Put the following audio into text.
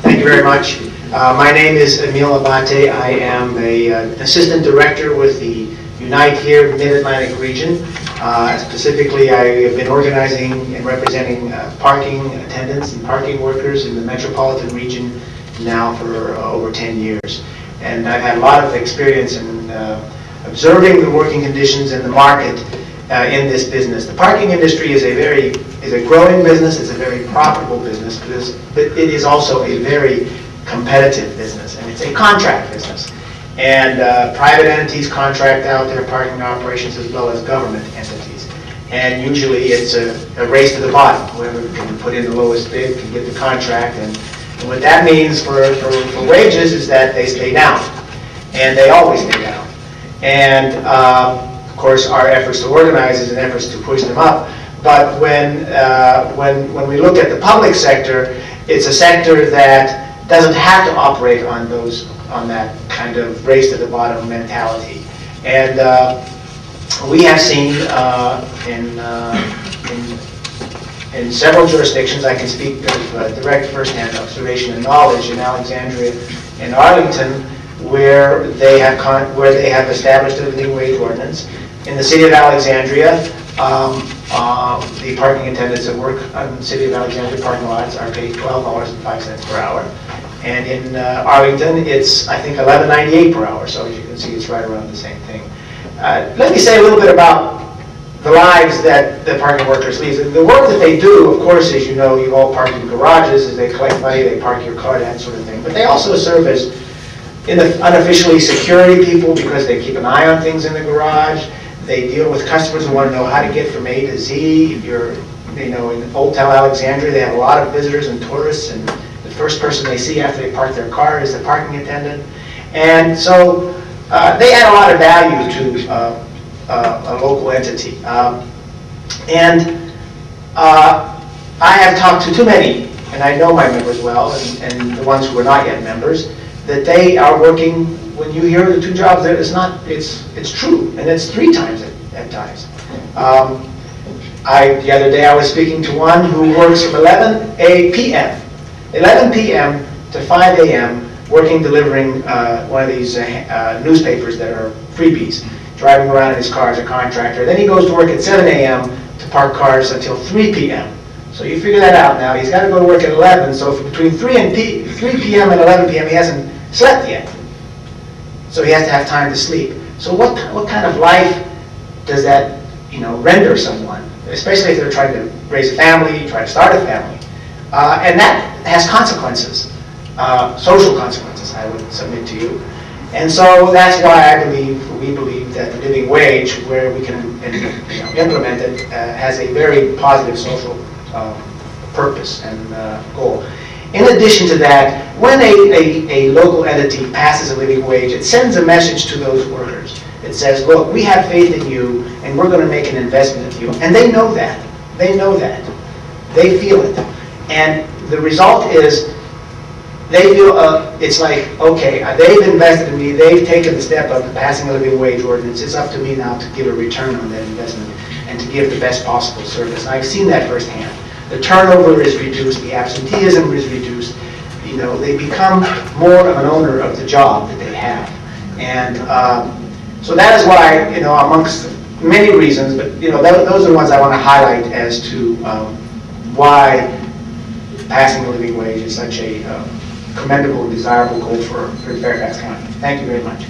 Thank you very much. My name is Emil Abate. I am an assistant director with the Unite here Mid-Atlantic region. Specifically, I have been organizing and representing parking attendants and parking workers in the metropolitan region now for over 10 years. And I've had a lot of experience in observing the working conditions in the market in this business. The parking industry is a growing business. It's a very profitable business, but it is also a very competitive business, and it's a contract business. And private entities contract out their parking operations as well as government entities. And usually it's a race to the bottom. Whoever can put in the lowest bid can get the contract. And what that means for wages is that they stay down. And they always stay down. And of course, our efforts to organize is an effort to push them up. But when we look at the public sector, it's a sector that doesn't have to operate on that kind of race to the bottom mentality. And we have seen in several jurisdictions, I can speak of direct first-hand observation and knowledge in Alexandria and Arlington, where they have established a living wage ordinance. In the city of Alexandria, the parking attendants that work on the city of Alexandria parking lots are paid $12.05 per hour. And in Arlington, it's, I think, $11.98 per hour. So as you can see, it's right around the same thing. Let me say a little bit about the lives that the parking workers lead. The work that they do, of course, as you know, you all park in garages, as they collect money, they park your car, that sort of thing. But they also serve as, unofficially, security people because they keep an eye on things in the garage. They deal with customers who want to know how to get from A to Z. If you're, in Old Town Alexandria, they have a lot of visitors and tourists, and the first person they see after they park their car is the parking attendant. And so they add a lot of value to a local entity. And I have talked to too many, and I know my members well, and the ones who are not yet members, that they are working. When you hear the two jobs there, it's true, and it's 3 times at times. The other day I was speaking to one who works from 11 p.m. to 5 a.m. working, delivering one of these newspapers that are freebies, driving around in his car as a contractor. Then he goes to work at 7 a.m. to park cars until 3 p.m. So you figure that out now. He's got to go to work at 11, so between 3 p.m. and 11 p.m. he hasn't slept yet. So he has to have time to sleep. So what kind of life does that render someone, especially if they're trying to raise a family, try to start a family? And that has consequences, social consequences, I would submit to you. And so that's why we believe that the living wage, where we can implement it, has a very positive social purpose and goal. In addition to that, when a local entity passes a living wage, it sends a message to those workers. It says, look, we have faith in you, and we're going to make an investment in you. And they know that. They know that. They feel it. And the result is they feel it's like, okay, they've invested in me. They've taken the step of passing a living wage ordinance. It's up to me now to give a return on that investment and to give the best possible service. And I've seen that firsthand. The turnover is reduced, the absenteeism is reduced. They become more of an owner of the job that they have. And so that is why, amongst many reasons, but those are the ones I want to highlight as to why passing the living wage is such a commendable and desirable goal for Fairfax County. Thank you very much.